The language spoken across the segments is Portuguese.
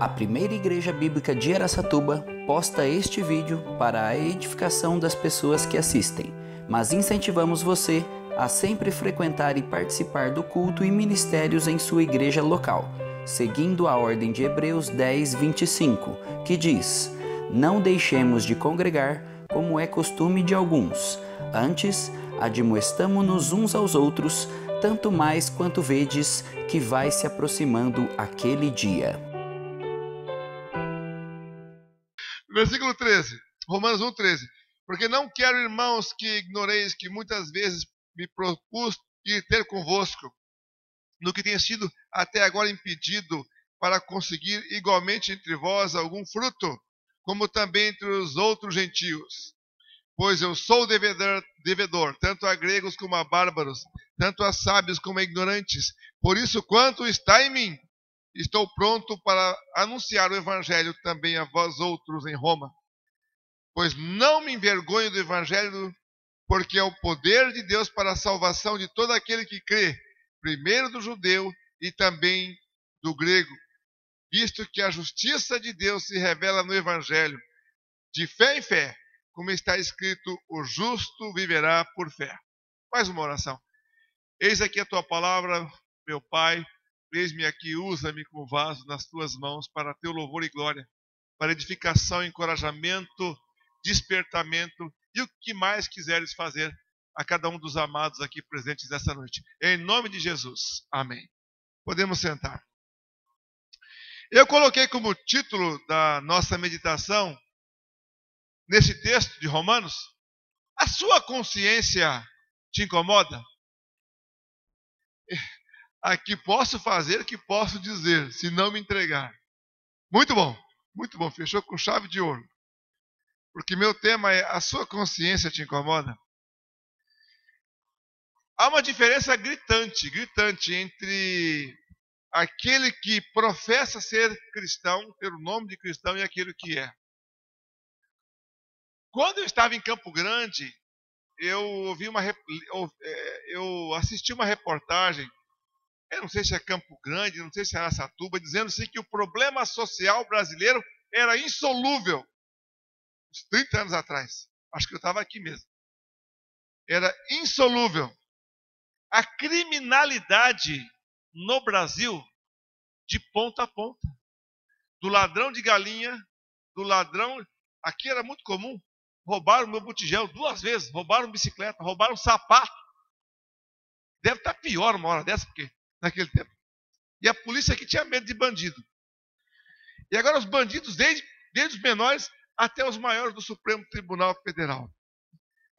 A primeira igreja bíblica de Araçatuba posta este vídeo para a edificação das pessoas que assistem, mas incentivamos você a sempre frequentar e participar do culto e ministérios em sua igreja local, seguindo a ordem de Hebreus 10, 25, que diz: "Não deixemos de congregar, como é costume de alguns. Antes, admoestamo-nos uns aos outros, tanto mais quanto vedes que vai se aproximando aquele dia." Versículo 13, Romanos 1, 13. Porque não quero, irmãos, que ignoreis que muitas vezes me propus ir ter convosco, no que tem sido até agora impedido, para conseguir igualmente entre vós algum fruto, como também entre os outros gentios. Pois eu sou devedor, tanto a gregos como a bárbaros, tanto a sábios como a ignorantes. Por isso, quanto está em mim, estou pronto para anunciar o evangelho também a vós outros em Roma. Pois não me envergonho do evangelho, porque é o poder de Deus para a salvação de todo aquele que crê, primeiro do judeu e também do grego, visto que a justiça de Deus se revela no evangelho, de fé em fé, como está escrito: o justo viverá por fé. Mais uma oração. Eis aqui a tua palavra, meu Pai. Eis-me aqui, usa-me como vaso nas tuas mãos para teu louvor e glória, para edificação, encorajamento, despertamento e o que mais quiseres fazer a cada um dos amados aqui presentes nessa noite. Em nome de Jesus. Amém. Podemos sentar. Eu coloquei como título da nossa meditação, nesse texto de Romanos: a sua consciência te incomoda? Aqui posso fazer o que posso dizer, se não me entregar. Muito bom, fechou com chave de ouro. Porque meu tema é: a sua consciência te incomoda? Há uma diferença gritante entre aquele que professa ser cristão, ter o nome de cristão, e aquele que é. Quando eu estava em Campo Grande, eu assisti uma reportagem, eu não sei se é Campo Grande, não sei se é Araçatuba, dizendo assim que o problema social brasileiro era insolúvel. Uns 30 anos atrás. Acho que eu estava aqui mesmo. Era insolúvel. A criminalidade no Brasil, de ponta a ponta. Do ladrão de galinha, do ladrão... Aqui era muito comum. Roubaram meu botijão 2 vezes. Roubaram bicicleta, roubaram sapato. Deve estar pior uma hora dessa, porque naquele tempo. E a polícia aqui tinha medo de bandido. E agora os bandidos, desde os menores até os maiores do Supremo Tribunal Federal.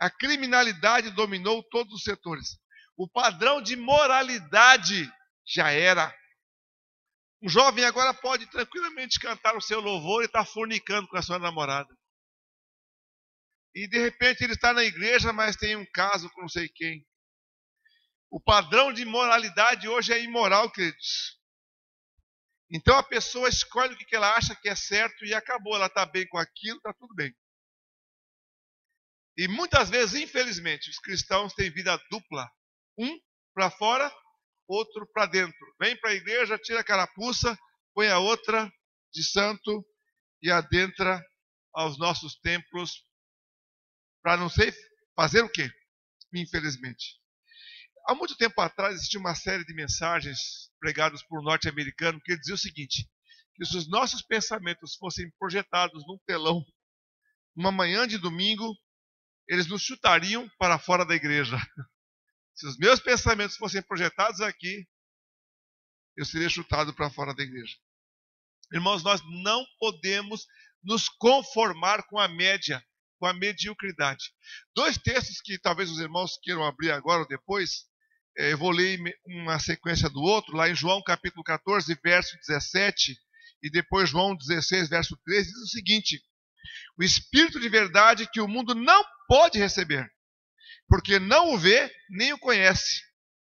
A criminalidade dominou todos os setores. O padrão de moralidade já era. Um jovem agora pode tranquilamente cantar o seu louvor e estar fornicando com a sua namorada. E de repente ele está na igreja, mas tem um caso com não sei quem. O padrão de moralidade hoje é imoral, queridos. Então a pessoa escolhe o que ela acha que é certo e acabou. Ela está bem com aquilo, está tudo bem. E muitas vezes, infelizmente, os cristãos têm vida dupla. Um para fora, outro para dentro. Vem para a igreja, tira a carapuça, põe a outra de santo e adentra aos nossos templos para não sei fazer o quê? Infelizmente. Há muito tempo atrás existia uma série de mensagens pregadas por um norte-americano que dizia o seguinte: que se os nossos pensamentos fossem projetados num telão, uma manhã de domingo, eles nos chutariam para fora da igreja. Se os meus pensamentos fossem projetados aqui, eu seria chutado para fora da igreja. Irmãos, nós não podemos nos conformar com a média, com a mediocridade. 2 textos que talvez os irmãos queiram abrir agora ou depois, eu vou ler uma sequência do outro, lá em João capítulo 14, verso 17, e depois João 16, verso 13, diz o seguinte: o Espírito de verdade que o mundo não pode receber, porque não o vê nem o conhece,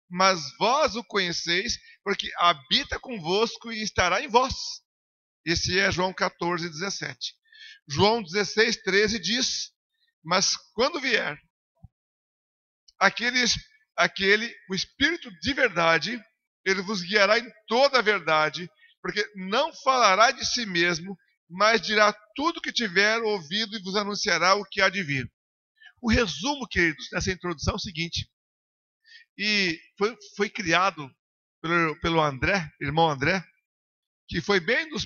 mas vós o conheceis, porque habita convosco e estará em vós. Esse é João 14, 17. João 16, 13 diz: mas quando vier o Espírito de verdade, ele vos guiará em toda a verdade, Porque não falará de si mesmo, mas dirá tudo o que tiver ouvido e vos anunciará o que há de vir. O resumo, queridos, nessa introdução é o seguinte. E foi criado pelo André, irmão André, que foi bem nos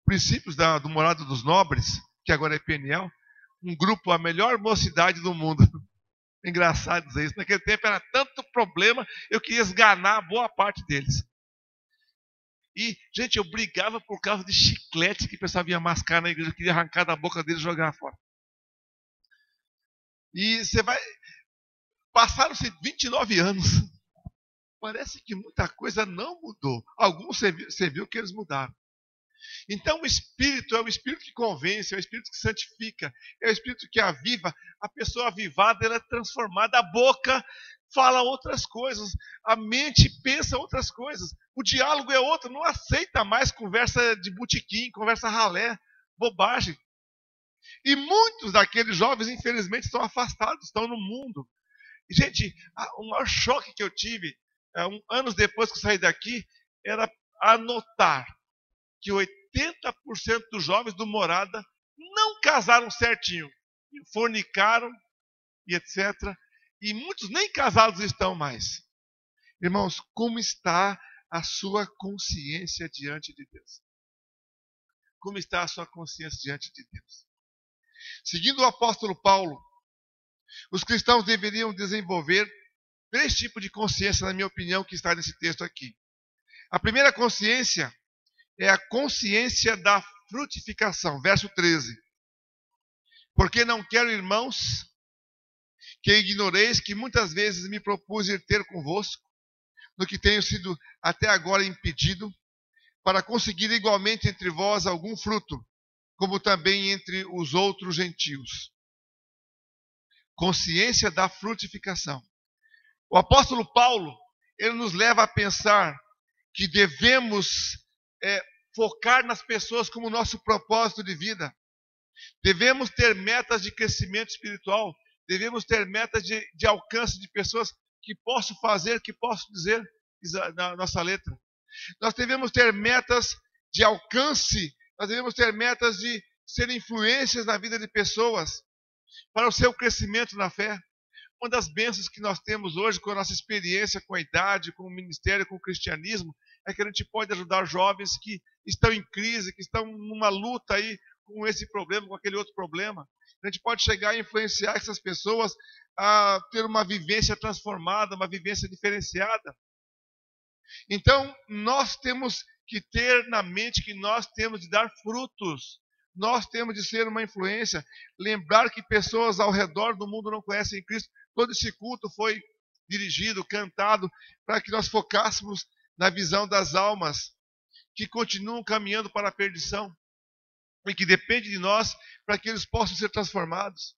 princípios do Morada dos Nobres, que agora é PNL, um grupo, a melhor mocidade do mundo. Engraçado dizer isso. Naquele tempo era tanto problema, eu queria esganar boa parte deles. E, gente, eu brigava por causa de chiclete que o pessoal vinha mascar na igreja, eu queria arrancar da boca deles e jogar fora. E você vai... Passaram-se 29 anos. Parece que muita coisa não mudou. Alguns você viu que eles mudaram. Então o Espírito é o Espírito que convence, é o Espírito que santifica, é o Espírito que aviva. A pessoa avivada, ela é transformada. A boca fala outras coisas, a mente pensa outras coisas. O diálogo é outro, não aceita mais conversa de botequim, conversa ralé, bobagem. E muitos daqueles jovens, infelizmente, estão afastados, estão no mundo. E, gente, o maior choque que eu tive, anos depois que eu saí daqui, era anotar que 80% dos jovens do Morada não casaram certinho. Fornicaram e etc. E muitos nem casados estão mais. Irmãos, como está a sua consciência diante de Deus? Como está a sua consciência diante de Deus? Seguindo o apóstolo Paulo, os cristãos deveriam desenvolver 3 tipos de consciência, na minha opinião, que está nesse texto aqui. A primeira consciência é a consciência da frutificação. Verso 13. Porque não quero, irmãos, que ignoreis que muitas vezes me propus ir ter convosco, no que tenho sido até agora impedido, para conseguir igualmente entre vós algum fruto, como também entre os outros gentios. Consciência da frutificação. O apóstolo Paulo, ele nos leva a pensar que devemos focar nas pessoas como nosso propósito de vida. Devemos ter metas de crescimento espiritual. Devemos ter metas de alcance de pessoas que posso fazer, que posso dizer na nossa letra. Nós devemos ter metas de alcance, nós devemos ter metas de ser influências na vida de pessoas, para o seu crescimento na fé. Uma das bênçãos que nós temos hoje com a nossa experiência, com a idade, com o ministério, com o cristianismo, é que a gente pode ajudar jovens que estão em crise, que estão numa luta aí com esse problema, com aquele outro problema. A gente pode chegar e influenciar essas pessoas a ter uma vivência transformada, uma vivência diferenciada. Então, nós temos que ter na mente que nós temos de dar frutos. Nós temos de ser uma influência. Lembrar que pessoas ao redor do mundo não conhecem Cristo. Todo esse culto foi dirigido, cantado, para que nós focássemos na visão das almas que continuam caminhando para a perdição e que depende de nós para que eles possam ser transformados.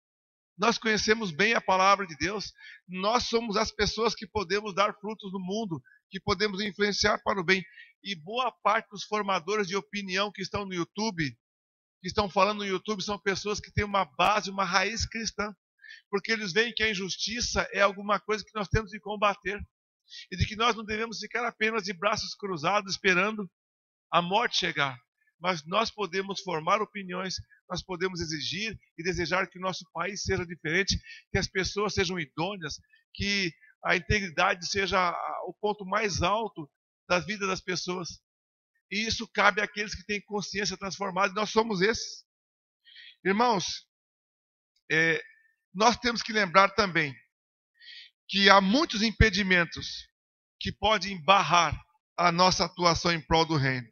Nós conhecemos bem a palavra de Deus. Nós somos as pessoas que podemos dar frutos no mundo, que podemos influenciar para o bem. E boa parte dos formadores de opinião que estão no YouTube, que estão falando no YouTube, são pessoas que têm uma base, uma raiz cristã. Porque eles veem que a injustiça é alguma coisa que nós temos de combater. E de que nós não devemos ficar apenas de braços cruzados esperando a morte chegar. Mas nós podemos formar opiniões, nós podemos exigir e desejar que o nosso país seja diferente, que as pessoas sejam idôneas, que a integridade seja o ponto mais alto da vida das pessoas. E isso cabe àqueles que têm consciência transformada, e nós somos esses. Irmãos, nós temos que lembrar também que há muitos impedimentos que podem barrar a nossa atuação em prol do reino.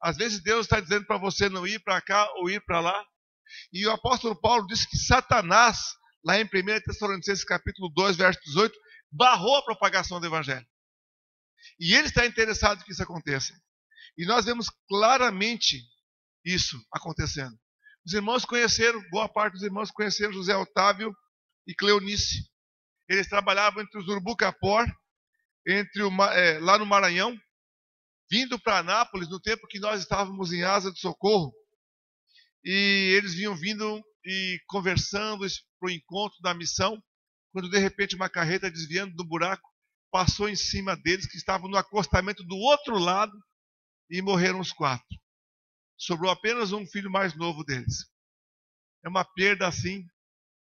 Às vezes Deus está dizendo para você não ir para cá ou ir para lá. E o apóstolo Paulo disse que Satanás, lá em 1 Tessalonicenses capítulo 2, verso 18, barrou a propagação do evangelho. E ele está interessado que isso aconteça. E nós vemos claramente isso acontecendo. Os irmãos conheceram, boa parte dos irmãos conheceram José Otávio e Cleonice. Eles trabalhavam entre os Urubucapor, lá no Maranhão, vindo para Anápolis no tempo que nós estávamos em Asa de Socorro. E eles vinham vindo e conversando para o encontro da missão, quando de repente uma carreta desviando do buraco passou em cima deles, que estavam no acostamento do outro lado, e morreram os 4. Sobrou apenas um filho mais novo deles. É uma perda assim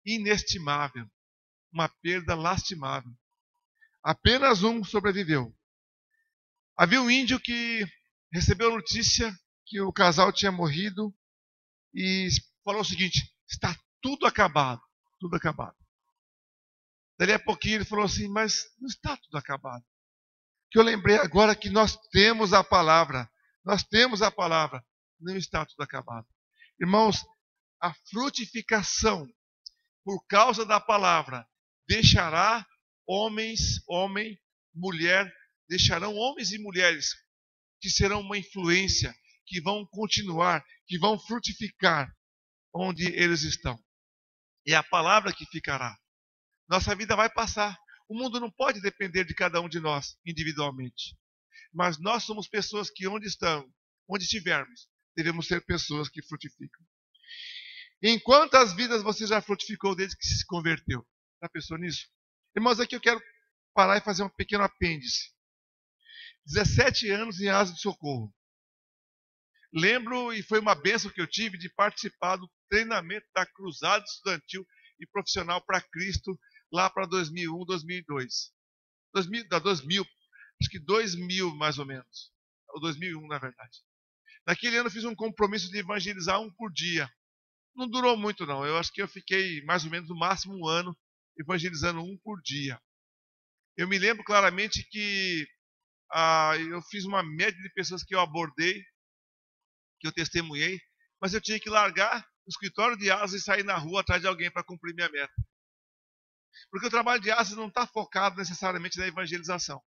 inestimável, uma perda lastimável. Apenas um sobreviveu. Havia um índio que recebeu a notícia que o casal tinha morrido e falou o seguinte: está tudo acabado, tudo acabado. Dali a pouquinho ele falou assim: mas não está tudo acabado. Que eu lembrei agora que nós temos a palavra, não está tudo acabado. Irmãos, a frutificação por causa da palavra deixarão homens e mulheres que serão uma influência, que vão continuar, que vão frutificar onde eles estão. É a palavra que ficará. Nossa vida vai passar. O mundo não pode depender de cada um de nós individualmente. Mas nós somos pessoas que onde estivermos, devemos ser pessoas que frutificam. Em quantas vidas você já frutificou desde que se converteu? Já pensou nisso? Irmãos, aqui eu quero parar e fazer um pequeno apêndice. 17 anos em Asa de Socorro. Lembro, e foi uma bênção que eu tive, de participar do treinamento da Cruzada Estudantil e Profissional para Cristo, lá para 2001, 2002. 2000, acho que 2000 mais ou menos. Ou 2001, na verdade. Naquele ano eu fiz um compromisso de evangelizar um por dia. Não durou muito, não. Eu acho que eu fiquei mais ou menos no máximo um ano evangelizando um por dia. Eu me lembro claramente que eu fiz uma média de pessoas que eu abordei, que eu testemunhei, mas eu tinha que largar o escritório de Asas e sair na rua atrás de alguém para cumprir minha meta. Porque o trabalho de Asas não está focado necessariamente na evangelização.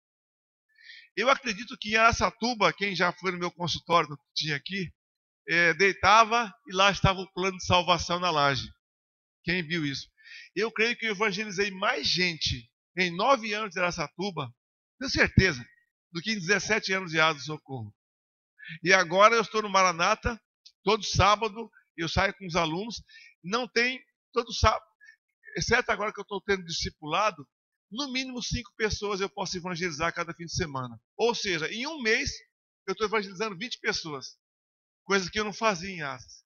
Eu acredito que em Araçatuba, quem já foi no meu consultório, que tinha aqui, deitava e lá estava o plano de salvação na laje. Quem viu isso? Eu creio que eu evangelizei mais gente em 9 anos de Araçatuba, tenho certeza, do que em 17 anos de Asa do Socorro. E agora eu estou no Maranata, todo sábado eu saio com os alunos, não tem, todo sábado, exceto agora que eu estou tendo discipulado, no mínimo 5 pessoas eu posso evangelizar cada fim de semana. Ou seja, em um mês eu estou evangelizando 20 pessoas. Coisas que eu não fazia em Asas.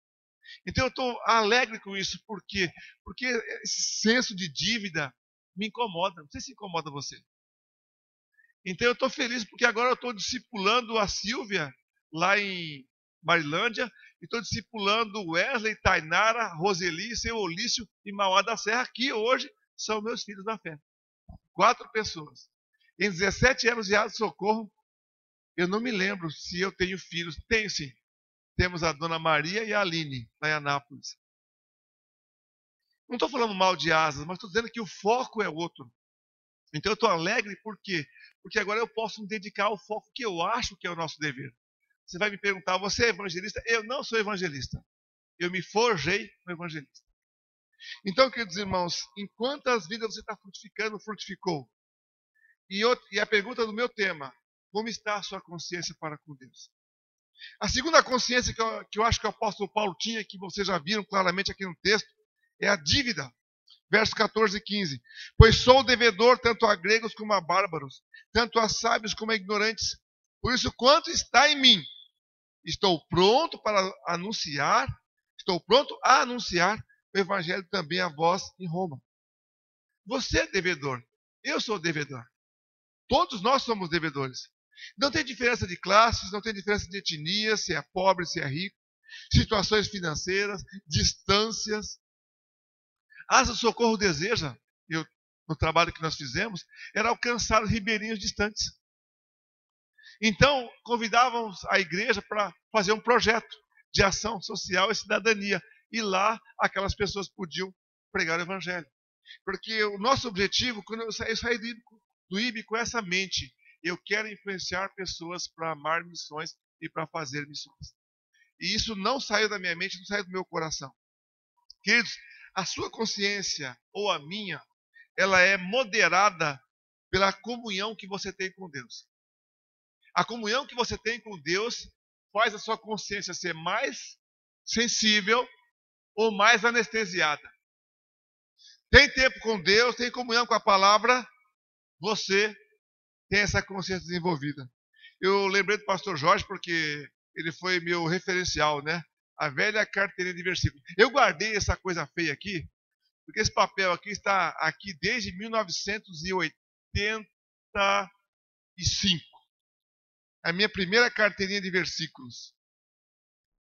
Então eu estou alegre com isso. Por quê? Porque esse senso de dívida me incomoda. Não sei se incomoda você. Então eu estou feliz porque agora eu estou discipulando a Silvia lá em Marilândia. E estou discipulando Wesley, Tainara, Roseli, Seu Olício e Mauá da Serra, que hoje são meus filhos na fé. 4 pessoas. Em 17 anos de Asa de Socorro, eu não me lembro se eu tenho filhos. Tenho sim. Temos a Dona Maria e a Aline, lá em Anápolis. Não estou falando mal de Asas, mas estou dizendo que o foco é outro. Então eu estou alegre por quê? Porque agora eu posso me dedicar ao foco que eu acho que é o nosso dever. Você vai me perguntar, você é evangelista? Eu não sou evangelista. Eu me forjei como evangelista. Então, queridos irmãos, em quantas vidas você está frutificando, frutificou? E a pergunta do meu tema, como está a sua consciência para com Deus? A segunda consciência que eu acho que o apóstolo Paulo tinha, que vocês já viram claramente aqui no texto, é a dívida. Versos 14 e 15. Pois sou devedor tanto a gregos como a bárbaros, tanto a sábios como a ignorantes. Por isso, quanto está em mim, estou pronto a anunciar o evangelho também a vós em Roma. Você é devedor, eu sou devedor. Todos nós somos devedores. Não tem diferença de classes, não tem diferença de etnia, se é pobre, se é rico, situações financeiras, distâncias. Asa do Socorro deseja, no trabalho que nós fizemos, era alcançar os ribeirinhos distantes. Então, convidávamos a igreja para fazer um projeto de ação social e cidadania. E lá, aquelas pessoas podiam pregar o evangelho. Porque o nosso objetivo, quando eu saí do IB com essa mente, eu quero influenciar pessoas para amar missões e para fazer missões. E isso não saiu da minha mente, não saiu do meu coração. Queridos, a sua consciência ou a minha, ela é moderada pela comunhão que você tem com Deus. A comunhão que você tem com Deus faz a sua consciência ser mais sensível ou mais anestesiada. Tem tempo com Deus, tem comunhão com a palavra, você tem essa consciência desenvolvida. Eu lembrei do pastor Jorge porque ele foi meu referencial, né? A velha carteirinha de versículos. Eu guardei essa coisa feia aqui, porque esse papel aqui está aqui desde 1985. A minha primeira carteirinha de versículos.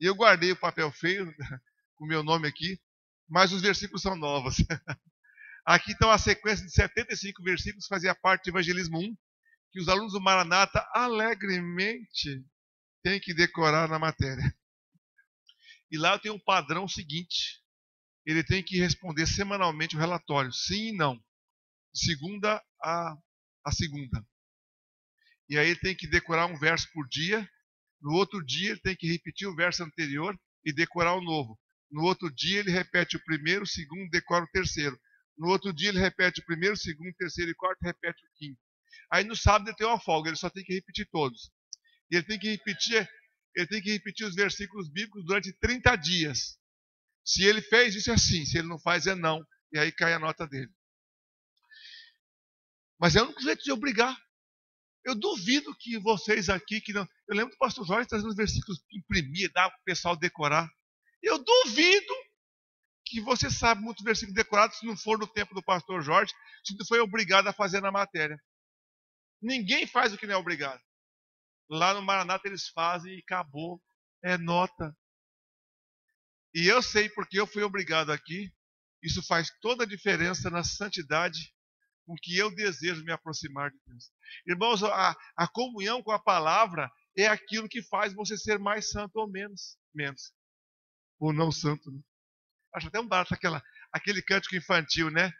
E eu guardei o papel feio, com o meu nome aqui, mas os versículos são novos. Aqui estão a sequência de 75 versículos, fazia parte do Evangelismo 1, que os alunos do Maranata alegremente têm que decorar na matéria. E lá eu tenho um padrão seguinte. Ele tem que responder semanalmente o relatório, sim e não, de segunda a segunda. E aí ele tem que decorar um verso por dia. No outro dia ele tem que repetir o verso anterior e decorar o novo. No outro dia ele repete o primeiro, o segundo, decora o terceiro. No outro dia ele repete o primeiro, o segundo, o terceiro e quarto, repete o quinto. Aí no sábado ele tem uma folga, ele só tem que repetir todos. E ele tem que repetir os versículos bíblicos durante 30 dias. Se ele fez isso é sim, se ele não faz é não. E aí cai a nota dele. Mas é o único jeito de obrigar. Eu duvido que vocês aqui, que não. Eu lembro do pastor Jorge trazendo os versículos, imprimir, dar para o pessoal decorar. Eu duvido que você sabe muito versículo decorado se não for no tempo do pastor Jorge, se não foi obrigado a fazer na matéria. Ninguém faz o que não é obrigado. Lá no Maranata eles fazem e acabou. É nota. E eu sei porque eu fui obrigado aqui. Isso faz toda a diferença na santidade com que eu desejo me aproximar de Deus. Irmãos, a comunhão com a palavra é aquilo que faz você ser mais santo ou menos. Ou não santo, né? Acho até um barato aquele cântico infantil, né?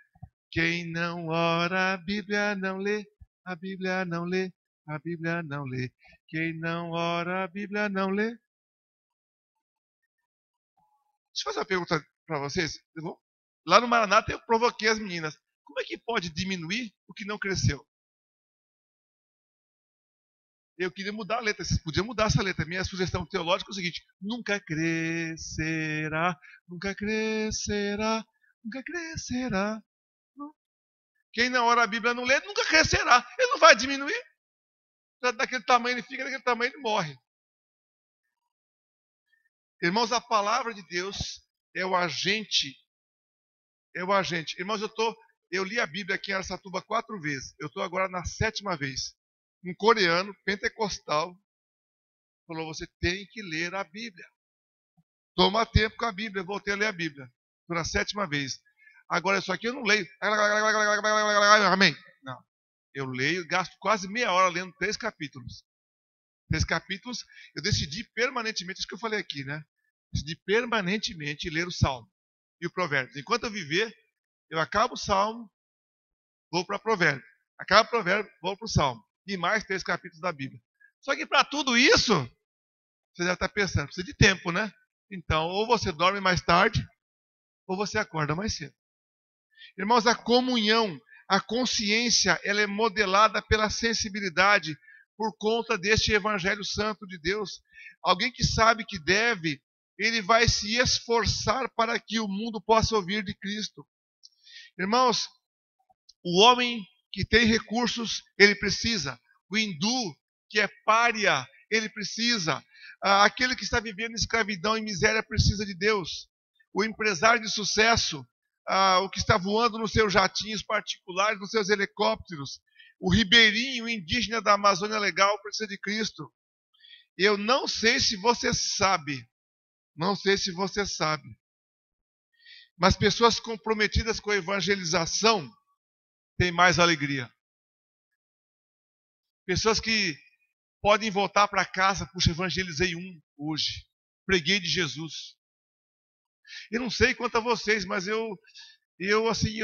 Quem não ora, a Bíblia não lê. A Bíblia não lê. A Bíblia não lê. Quem não ora, a Bíblia não lê. Deixa eu fazer uma pergunta para vocês. Lá no Maranata eu provoquei as meninas. Como é que pode diminuir o que não cresceu? Eu queria mudar a letra. Vocês podiam mudar essa letra. Minha sugestão teológica é o seguinte: nunca crescerá, nunca crescerá, nunca crescerá. Quem não ora a Bíblia não lê, nunca crescerá. Ele não vai diminuir. Daquele tamanho ele fica, daquele tamanho ele morre. Irmãos, a palavra de Deus é o agente. É o agente. Irmãos, eu li a Bíblia aqui em Araçatuba 4 vezes. Eu estou agora na 7ª vez. Um coreano, pentecostal, falou: você tem que ler a Bíblia. Toma tempo com a Bíblia. Eu voltei a ler a Bíblia. Estou na 7ª vez. Agora, isso aqui eu não leio. Amém. Não. Eu leio, gasto quase meia hora lendo 3 capítulos. 3 capítulos, eu decidi permanentemente, isso que eu falei aqui, né? Decidi permanentemente ler o Salmo e o Provérbios. Enquanto eu viver, eu acabo o Salmo, vou para Provérbio. Acabo o Provérbio, vou para o Salmo. E mais 3 capítulos da Bíblia. Só que para tudo isso, você já está pensando, precisa de tempo, né? Então, ou você dorme mais tarde, ou você acorda mais cedo. Irmãos, a comunhão, a consciência, ela é modelada pela sensibilidade por conta deste Evangelho Santo de Deus. Alguém que sabe que deve, ele vai se esforçar para que o mundo possa ouvir de Cristo. Irmãos, o homem que tem recursos, ele precisa. O hindu, que é pária, ele precisa. Aquele que está vivendo escravidão e miséria precisa de Deus. O empresário de sucesso, o que está voando nos seus jatinhos particulares, nos seus helicópteros, o ribeirinho, o indígena da Amazônia Legal precisa de Cristo. Eu não sei se você sabe, mas pessoas comprometidas com a evangelização têm mais alegria. Pessoas que podem voltar para casa: puxa, evangelizei hoje, preguei de Jesus. Eu não sei quanto a vocês, mas eu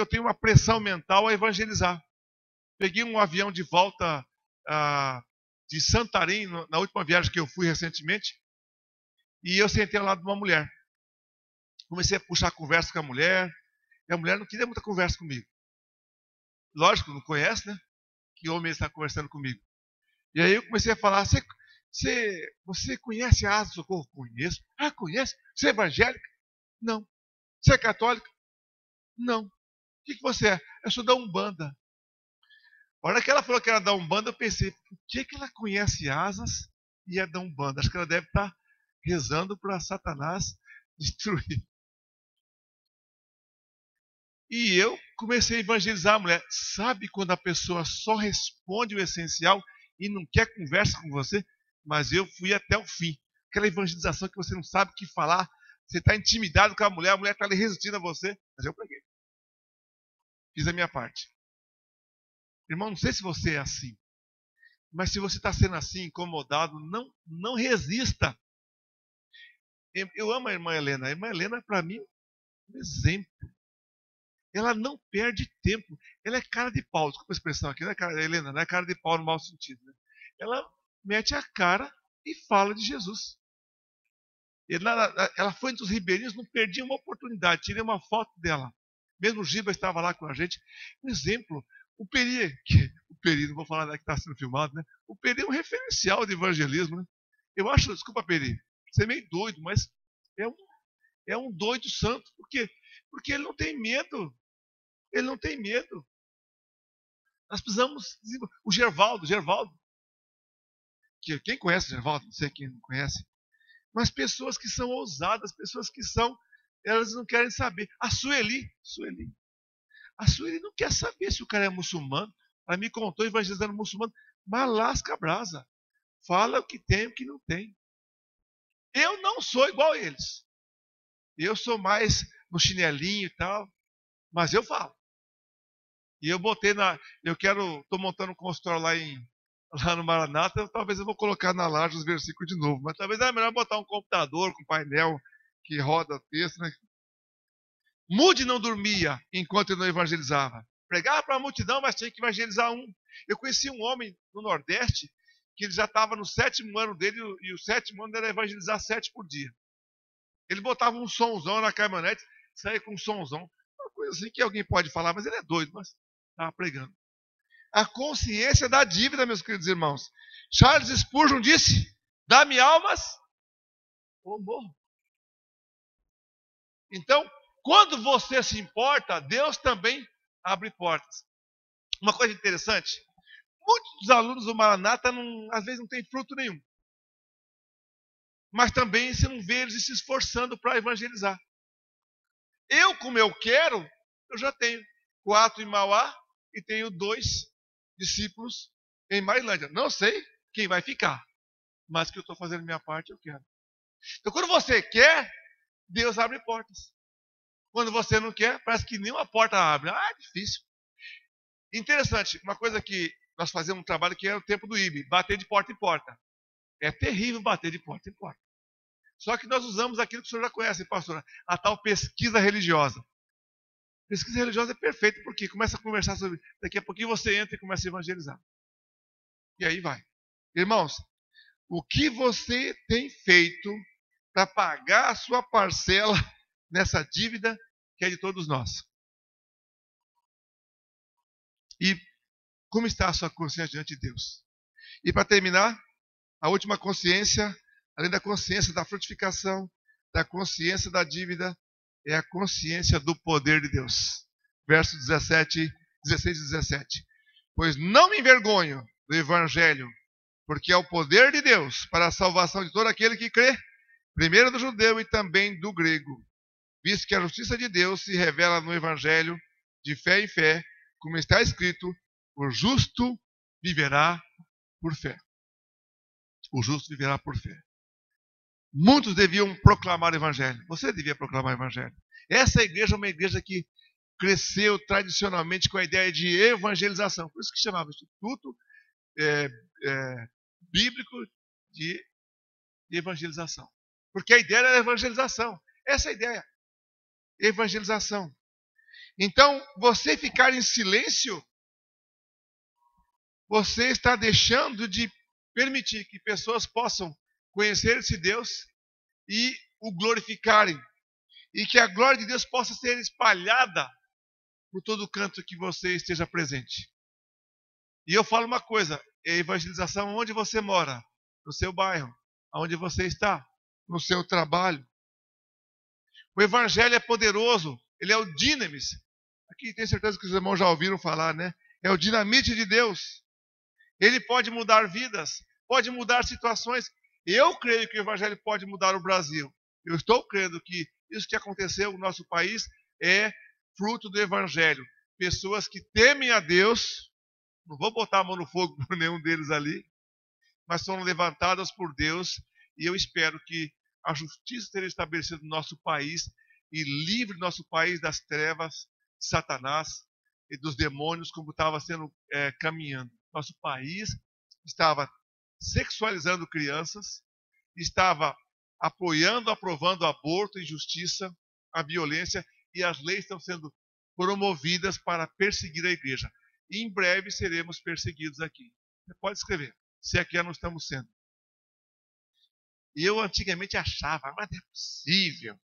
tenho uma pressão mental a evangelizar. Peguei um avião de volta de Santarém, na última viagem que eu fui recentemente, e eu sentei ao lado de uma mulher. Comecei a puxar conversa com a mulher, e a mulher não queria muita conversa comigo. Lógico, não conhece, né? Que homem está conversando comigo. E aí eu comecei a falar: você conhece a Asa do Socorro? Conheço. Ah, conhece? Você é evangélica? Não. Você é católica? Não. O que você é? Eu sou da Umbanda. A hora que ela falou que era da Umbanda, eu pensei, por que ela conhece asas e é da Umbanda? Acho que ela deve estar rezando para Satanás destruir. E eu comecei a evangelizar a mulher. Sabe quando a pessoa só responde o essencial e não quer conversa com você? Mas eu fui até o fim. Aquela evangelização que você não sabe o que falar, você está intimidado com a mulher está ali resistindo a você. Mas eu preguei. Fiz a minha parte. Irmão, não sei se você é assim. Mas se você está sendo assim, incomodado, não resista. Eu amo a irmã Helena. A irmã Helena, para mim, é um exemplo. Ela não perde tempo. Ela é cara de pau. Desculpa a expressão aqui. Não é cara, Helena, não é cara de pau no mau sentido. Né? Ela mete a cara e fala de Jesus. Ela foi entre os ribeirinhos, não perdia uma oportunidade. Tirei uma foto dela. Mesmo o Giba estava lá com a gente. Um exemplo. O Peri, não vou falar que está sendo filmado, né? O Peri é um referencial de evangelismo, né? Eu acho, desculpa, Peri, você é meio doido, mas é um doido santo. Por quê? Porque ele não tem medo. Ele não tem medo. Nós precisamos. O Gervaldo. Quem conhece o Gervaldo? Não sei quem não conhece. Mas pessoas que são ousadas, pessoas que são. Elas não querem saber. A Sueli. A Sueli não quer saber se o cara é muçulmano. Ela me contou evangelizando muçulmano. Mas lasca a brasa. Fala o que tem e o que não tem. Eu não sou igual a eles. Eu sou mais no chinelinho e tal. Mas eu falo. E eu botei estou montando um consultório lá no Maranata, talvez eu vou colocar na laje os versículos de novo, mas talvez é melhor botar um computador com painel que roda texto, né? Mude não dormia enquanto ele não evangelizava. Pregava para a multidão, mas tinha que evangelizar um. Eu conheci um homem no Nordeste que ele já estava no 7º ano dele e o 7º ano era evangelizar 7 por dia. Ele botava um somzão na caminhonete, saía com um somzão. Uma coisa assim que alguém pode falar, mas ele é doido, mas estava pregando. A consciência da dívida, meus queridos irmãos. Charles Spurgeon disse, dá-me almas ou morro. Então, quando você se importa, Deus também abre portas. Uma coisa interessante, muitos dos alunos do Maranata às vezes não têm fruto nenhum. Mas também você não vê eles se esforçando para evangelizar. Como eu quero, eu já tenho 4 em Mauá e tenho 2 discípulos em Marilândia. Não sei quem vai ficar, mas que eu estou fazendo minha parte, eu quero. Então, quando você quer, Deus abre portas. Quando você não quer, parece que nenhuma porta abre. É difícil. Interessante, uma coisa que nós fazemos um trabalho que é o tempo do IB, bater de porta em porta. É terrível bater de porta em porta. Só que nós usamos aquilo que o senhor já conhece, pastora, a tal pesquisa religiosa. Pesquisa religiosa é perfeita, porque começa a conversar sobre. Daqui a pouquinho você entra e começa a evangelizar. E aí vai. Irmãos, o que você tem feito para pagar a sua parcela nessa dívida que é de todos nós? E como está a sua consciência diante de Deus? E para terminar, a última consciência, além da consciência da frutificação, da consciência da dívida, é a consciência do poder de Deus. Verso 16 e 17. Pois não me envergonho do Evangelho, porque é o poder de Deus para a salvação de todo aquele que crê, primeiro do judeu e também do grego, visto que a justiça de Deus se revela no Evangelho, de fé em fé, como está escrito, o justo viverá por fé. O justo viverá por fé. Muitos deviam proclamar o Evangelho. Você devia proclamar o Evangelho. Essa igreja é uma igreja que cresceu tradicionalmente com a ideia de evangelização. Por isso que chamava Instituto Bíblico de Evangelização. Porque a ideia era a evangelização. Essa é a ideia. Evangelização. Então, você ficar em silêncio, você está deixando de permitir que pessoas possam conhecer esse Deus e o glorificarem. E que a glória de Deus possa ser espalhada por todo canto que você esteja presente. E eu falo uma coisa, é evangelização onde você mora, no seu bairro, onde você está, no seu trabalho. O evangelho é poderoso, ele é o dinamis. Aqui tenho certeza que os irmãos já ouviram falar, né? É o dinamite de Deus. Ele pode mudar vidas, pode mudar situações. Eu creio que o Evangelho pode mudar o Brasil. Eu estou crendo que isso que aconteceu no nosso país é fruto do Evangelho. Pessoas que temem a Deus, não vou botar a mão no fogo por nenhum deles ali, mas foram levantadas por Deus, e eu espero que a justiça seja estabelecida no nosso país e livre nosso país das trevas, de Satanás e dos demônios, como estava sendo caminhando. Nosso país estava sexualizando crianças, estava apoiando, aprovando o aborto, a injustiça, a violência, e as leis estão sendo promovidas para perseguir a igreja. E em breve seremos perseguidos aqui. Você pode escrever, se aqui não estamos sendo. E eu antigamente achava, mas não é possível.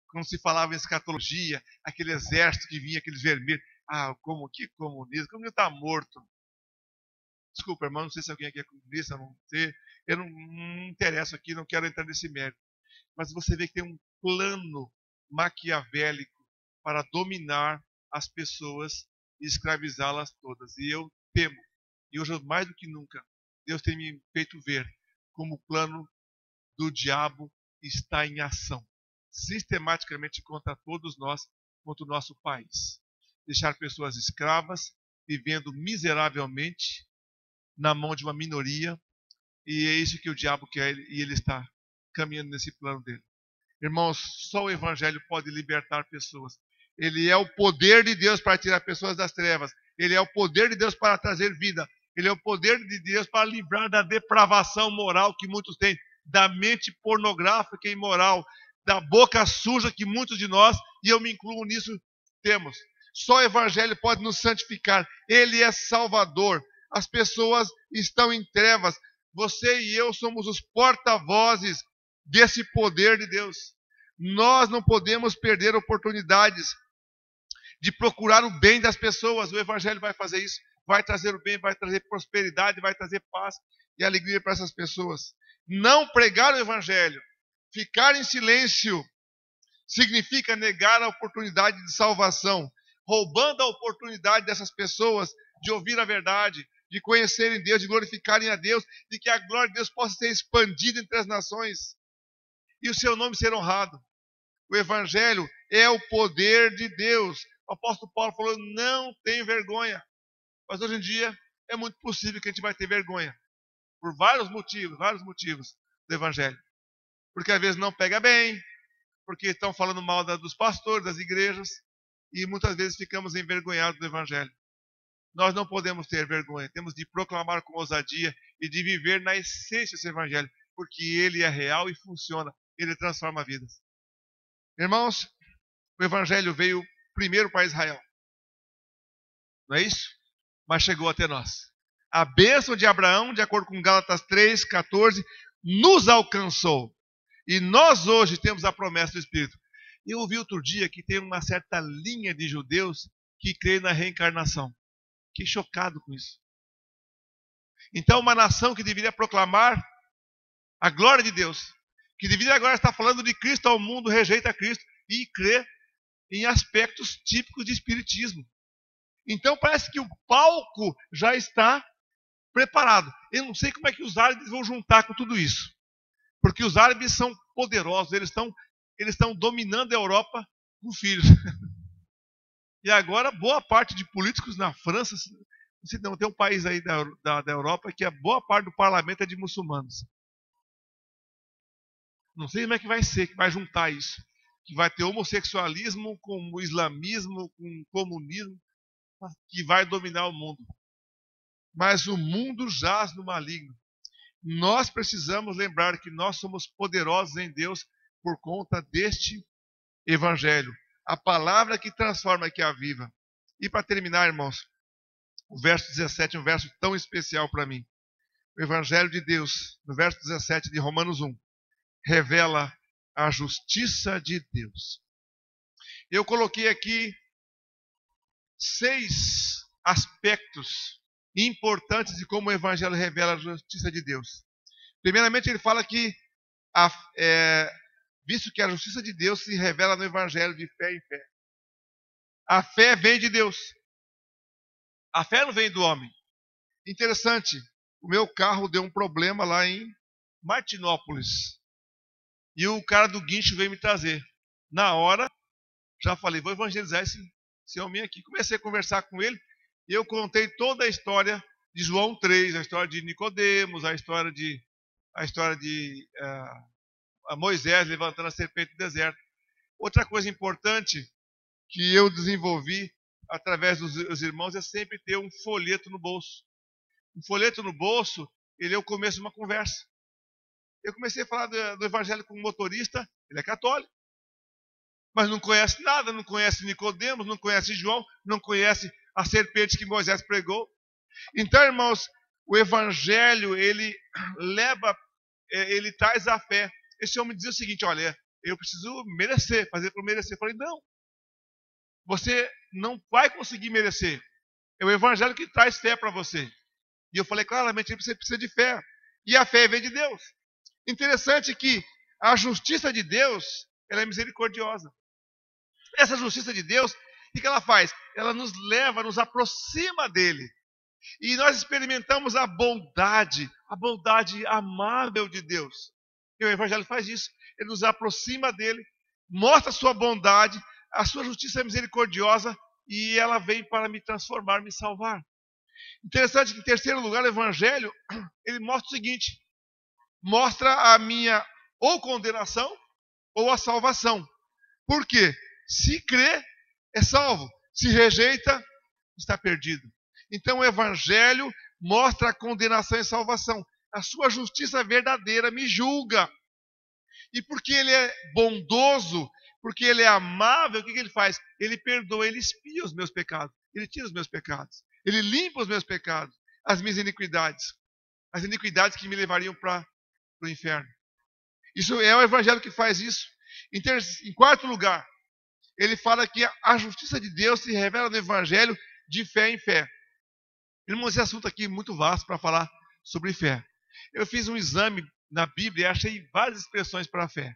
Quando se falava em escatologia, aquele exército que vinha, aqueles vermelhos. Como que comunismo? Como está morto? Desculpa, irmão, não sei se alguém aqui é comunista, não sei. Eu não interesso aqui, não quero entrar nesse mérito. Mas você vê que tem um plano maquiavélico para dominar as pessoas e escravizá-las todas. E eu temo, e hoje mais do que nunca, Deus tem me feito ver como o plano do diabo está em ação, sistematicamente contra todos nós, contra o nosso país. Deixar pessoas escravas, vivendo miseravelmente na mão de uma minoria, e é isso que o diabo quer, e ele está caminhando nesse plano dele. Irmãos, só o Evangelho pode libertar pessoas. Ele é o poder de Deus para tirar pessoas das trevas. Ele é o poder de Deus para trazer vida. Ele é o poder de Deus para livrar da depravação moral que muitos têm, da mente pornográfica e imoral, da boca suja que muitos de nós, e eu me incluo nisso, temos. Só o Evangelho pode nos santificar. Ele é Salvador. As pessoas estão em trevas. Você e eu somos os porta-vozes desse poder de Deus. Nós não podemos perder oportunidades de procurar o bem das pessoas. O Evangelho vai fazer isso. Vai trazer o bem, vai trazer prosperidade, vai trazer paz e alegria para essas pessoas. Não pregar o Evangelho, ficar em silêncio, significa negar a oportunidade de salvação, roubando a oportunidade dessas pessoas de ouvir a verdade, de conhecerem Deus, de glorificarem a Deus, de que a glória de Deus possa ser expandida entre as nações e o seu nome ser honrado. O Evangelho é o poder de Deus. O apóstolo Paulo falou, não tem vergonha. Mas hoje em dia é muito possível que a gente vai ter vergonha. Por vários motivos do Evangelho. Porque às vezes não pega bem, porque estão falando mal dos pastores, das igrejas, e muitas vezes ficamos envergonhados do Evangelho. Nós não podemos ter vergonha, temos de proclamar com ousadia e de viver na essência desse Evangelho, porque ele é real e funciona, ele transforma vidas. Irmãos, o Evangelho veio primeiro para Israel, não é isso? Mas chegou até nós. A bênção de Abraão, de acordo com Gálatas 3:14, nos alcançou. E nós hoje temos a promessa do Espírito. Eu ouvi outro dia que tem uma certa linha de judeus que creem na reencarnação. Fiquei chocado com isso. Então, uma nação que deveria proclamar a glória de Deus, que deveria agora estar falando de Cristo ao mundo, rejeita Cristo e crê em aspectos típicos de espiritismo. Então, parece que o palco já está preparado. Eu não sei como é que os árabes vão juntar com tudo isso. Porque os árabes são poderosos, eles estão dominando a Europa com filhos. E agora, boa parte de políticos na França, não tem um país aí da Europa que a boa parte do parlamento é de muçulmanos. Não sei como é que vai ser, que vai juntar isso. Que vai ter homossexualismo com o islamismo, com o comunismo, que vai dominar o mundo. Mas o mundo jaz no maligno. Nós precisamos lembrar que nós somos poderosos em Deus por conta deste Evangelho. A palavra que transforma, que aviva. E para terminar, irmãos, o verso 17 é um verso tão especial para mim. O Evangelho de Deus, no verso 17 de Romanos 1, revela a justiça de Deus. Eu coloquei aqui 6 aspectos importantes de como o Evangelho revela a justiça de Deus. Primeiramente, ele fala que, visto que a justiça de Deus se revela no Evangelho de fé em fé. A fé vem de Deus. A fé não vem do homem. Interessante, o meu carro deu um problema lá em Martinópolis. E o cara do guincho veio me trazer. Na hora, já falei, vou evangelizar esse homem aqui. Comecei a conversar com ele e eu contei toda a história de João 3, a história de Nicodemos, a história de Moisés levantando a serpente no deserto. Outra coisa importante que eu desenvolvi através dos irmãos é sempre ter um folheto no bolso. Um folheto no bolso, ele é o começo de uma conversa. Eu comecei a falar do evangelho com um motorista, ele é católico, mas não conhece nada, não conhece Nicodemos, não conhece João, não conhece a serpente que Moisés pregou. Então, irmãos, o evangelho, ele traz a fé. Esse homem dizia o seguinte, olha, eu preciso merecer, fazer para merecer. Eu falei, não, você não vai conseguir merecer. É o evangelho que traz fé para você. E eu falei claramente, você precisa de fé. E a fé vem de Deus. Interessante que a justiça de Deus, ela é misericordiosa. Essa justiça de Deus, o que ela faz? Ela nos leva, nos aproxima dele. E nós experimentamos a bondade amável de Deus. E o Evangelho faz isso. Ele nos aproxima dele, mostra a sua bondade, a sua justiça é misericordiosa e ela vem para me transformar, me salvar. Interessante que, em terceiro lugar, o Evangelho, ele mostra o seguinte, mostra a minha ou condenação ou a salvação. Por quê? Se crê, é salvo. Se rejeita, está perdido. Então o Evangelho mostra a condenação e salvação. A sua justiça verdadeira me julga. E porque ele é bondoso, porque ele é amável, o que ele faz? Ele perdoa, ele expia os meus pecados. Ele tira os meus pecados. Ele limpa os meus pecados, as minhas iniquidades. As iniquidades que me levariam para o inferno. Isso é o Evangelho que faz isso. Em quarto lugar, ele fala que a justiça de Deus se revela no Evangelho de fé em fé. Irmãos, esse assunto aqui é muito vasto para falar sobre fé. Eu fiz um exame na Bíblia e achei várias expressões para a fé.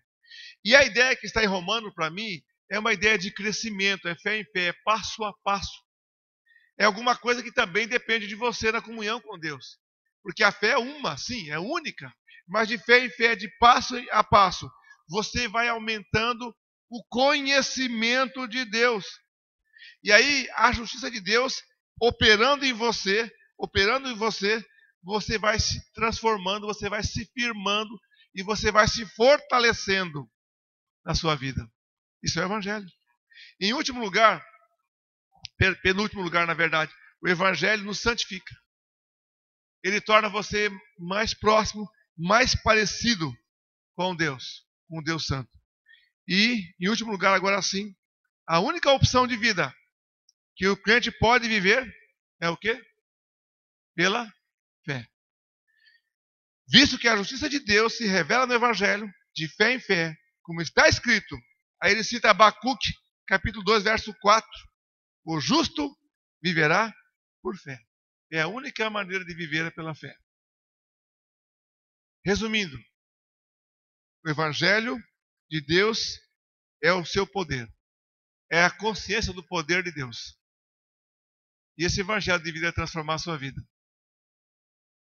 E a ideia que está em Romano, para mim, é uma ideia de crescimento, é fé em fé, é passo a passo. É alguma coisa que também depende de você na comunhão com Deus. Porque a fé é uma, sim, é única. Mas de fé em fé, de passo a passo, você vai aumentando o conhecimento de Deus. E aí, a justiça de Deus operando em você, você vai se transformando, você vai se firmando e você vai se fortalecendo na sua vida. Isso é o Evangelho. Em último lugar, penúltimo lugar, na verdade, o Evangelho nos santifica. Ele torna você mais próximo, mais parecido com Deus Santo. E, em último lugar, agora sim, a única opção de vida que o crente pode viver é o quê? Pela fé. Visto que a justiça de Deus se revela no Evangelho, de fé em fé, como está escrito, aí ele cita Abacuque, capítulo 2, verso 4, o justo viverá por fé. É a única maneira de viver é pela fé. Resumindo, o Evangelho de Deus é o seu poder. É a consciência do poder de Deus. E esse Evangelho deveria transformar a sua vida.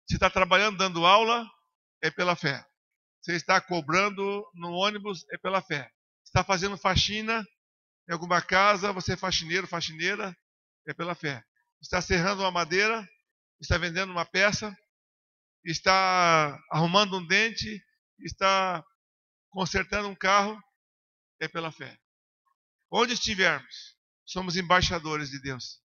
Se está trabalhando, dando aula, é pela fé. Se está cobrando no ônibus, é pela fé. Se está fazendo faxina em alguma casa, você é faxineiro, faxineira, é pela fé. Está serrando uma madeira, está vendendo uma peça, está arrumando um dente, está consertando um carro, é pela fé. Onde estivermos, somos embaixadores de Deus.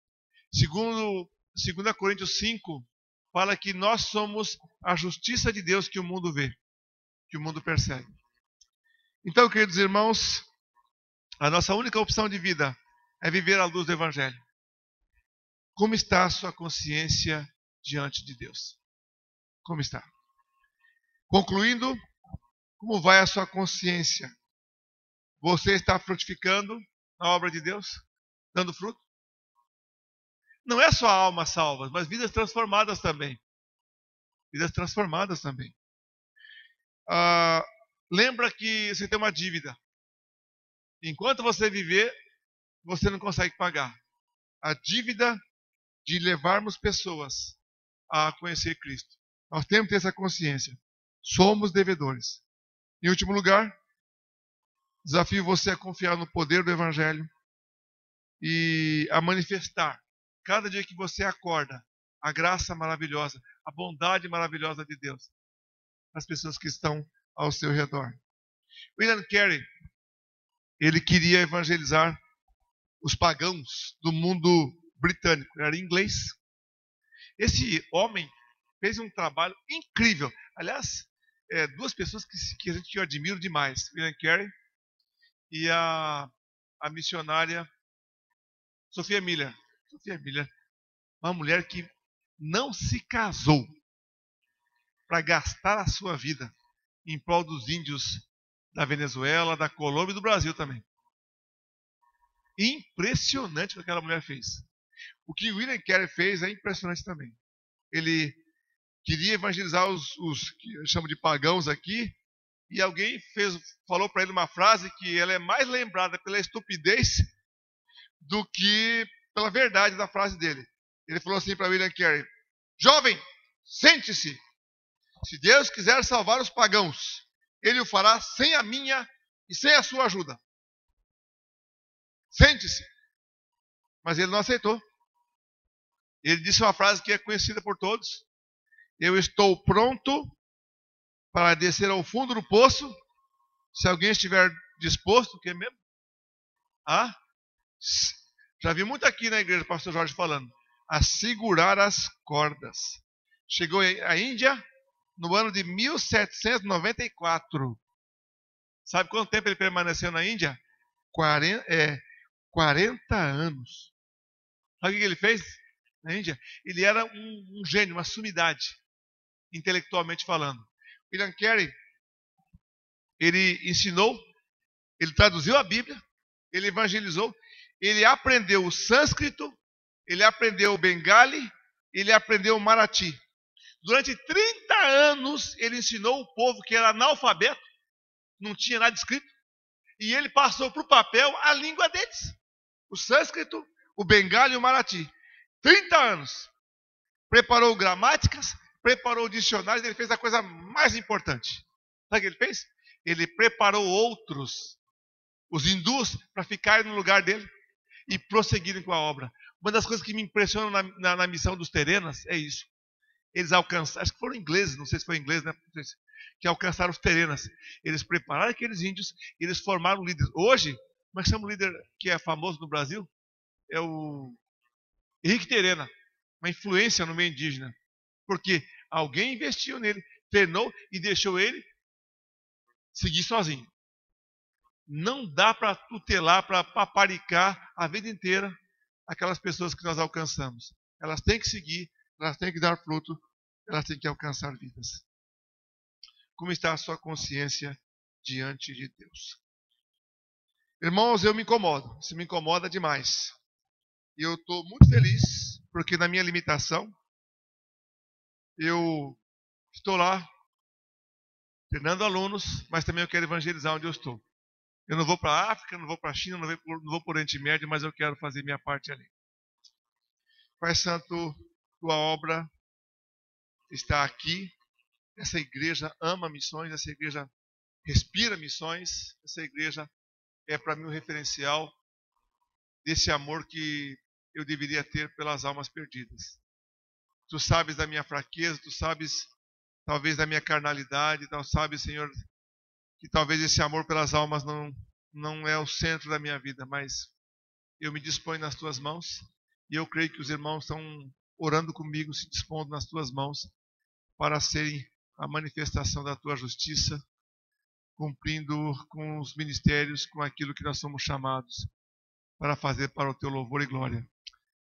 Segundo 2 Coríntios 5, fala que nós somos a justiça de Deus que o mundo vê, que o mundo percebe. Então, queridos irmãos, a nossa única opção de vida é viver à luz do Evangelho. Como está a sua consciência diante de Deus? Como está? Concluindo, como vai a sua consciência? Você está frutificando na obra de Deus? Dando fruto? Não é só almas salvas, mas vidas transformadas também. Vidas transformadas também. Lembra que você tem uma dívida. Enquanto você viver, você não consegue pagar. A dívida de levarmos pessoas a conhecer Cristo. Nós temos que ter essa consciência. Somos devedores. Em último lugar, desafio você a confiar no poder do Evangelho e a manifestar, cada dia que você acorda, a graça maravilhosa, a bondade maravilhosa de Deus às pessoas que estão ao seu redor. William Carey, ele queria evangelizar os pagãos do mundo britânico, ele era inglês. Esse homem fez um trabalho incrível. Aliás, duas pessoas que eu admiro demais, William Carey e a missionária Sophia Miller. Sophia Miller, uma mulher que não se casou para gastar a sua vida em prol dos índios da Venezuela, da Colômbia e do Brasil também. Impressionante o que aquela mulher fez. O que William Carey fez é impressionante também. Ele queria evangelizar os que eu chamo de pagãos aqui, e alguém falou para ele uma frase que ela é mais lembrada pela estupidez do que pela verdade da frase dele. Ele falou assim para William Carey: jovem, sente-se. Se Deus quiser salvar os pagãos, Ele o fará sem a minha e sem a sua ajuda. Sente-se. Mas ele não aceitou. Ele disse uma frase que é conhecida por todos: eu estou pronto para descer ao fundo do poço, se alguém estiver disposto, o que mesmo? Já vi muito aqui na igreja o pastor Jorge falando, a segurar as cordas. Chegou à Índia no ano de 1794. Sabe quanto tempo ele permaneceu na Índia? 40 anos. Sabe o que ele fez na Índia? Ele era um gênio, uma sumidade, intelectualmente falando. William Carey, ele ensinou, ele traduziu a Bíblia, ele evangelizou, ele aprendeu o sânscrito, ele aprendeu o bengali, ele aprendeu o marathi. Durante 30 anos ele ensinou o povo que era analfabeto, não tinha nada escrito, e ele passou para o papel a língua deles. O sânscrito, o bengali e o marathi. 30 anos. Preparou gramáticas, preparou dicionários, ele fez a coisa mais importante. Sabe o que ele fez? Ele preparou outros, os hindus, para ficarem no lugar dele e prosseguirem com a obra. Uma das coisas que me impressionam na missão dos Terenas é isso. Eles alcançaram, acho que foram ingleses, não sei se foi inglês, né? Que alcançaram os Terenas. Eles prepararam aqueles índios e eles formaram líderes. Hoje, como é que chama o líder que é famoso no Brasil? É o Henrique Terena, uma influência no meio indígena. Porque alguém investiu nele, treinou e deixou ele seguir sozinho. Não dá para tutelar, para paparicar a vida inteira aquelas pessoas que nós alcançamos. Elas têm que seguir, elas têm que dar fruto, elas têm que alcançar vidas. Como está a sua consciência diante de Deus? Irmãos, eu me incomodo. Isso me incomoda demais. E eu estou muito feliz, porque na minha limitação, eu estou lá, treinando alunos, mas também eu quero evangelizar onde eu estou. Eu não vou para a África, não vou para a China, não vou para o Oriente Médio, mas eu quero fazer minha parte ali. Pai Santo, tua obra está aqui. Essa igreja ama missões, essa igreja respira missões, essa igreja é para mim um referencial desse amor que eu deveria ter pelas almas perdidas. Tu sabes da minha fraqueza, tu sabes talvez da minha carnalidade, tu sabes, Senhor, que talvez esse amor pelas almas não é o centro da minha vida, mas eu me disponho nas tuas mãos e eu creio que os irmãos estão orando comigo, se dispondo nas tuas mãos para serem a manifestação da tua justiça, cumprindo com os ministérios, com aquilo que nós somos chamados para fazer para o teu louvor e glória.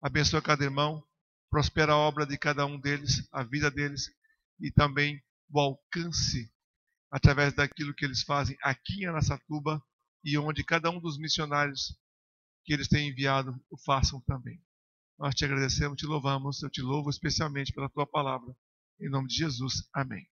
Abençoa cada irmão, prospera a obra de cada um deles, a vida deles e também o alcance através daquilo que eles fazem aqui em Araçatuba e onde cada um dos missionários que eles têm enviado o façam também. Nós te agradecemos, te louvamos, eu te louvo especialmente pela tua palavra. Em nome de Jesus, amém.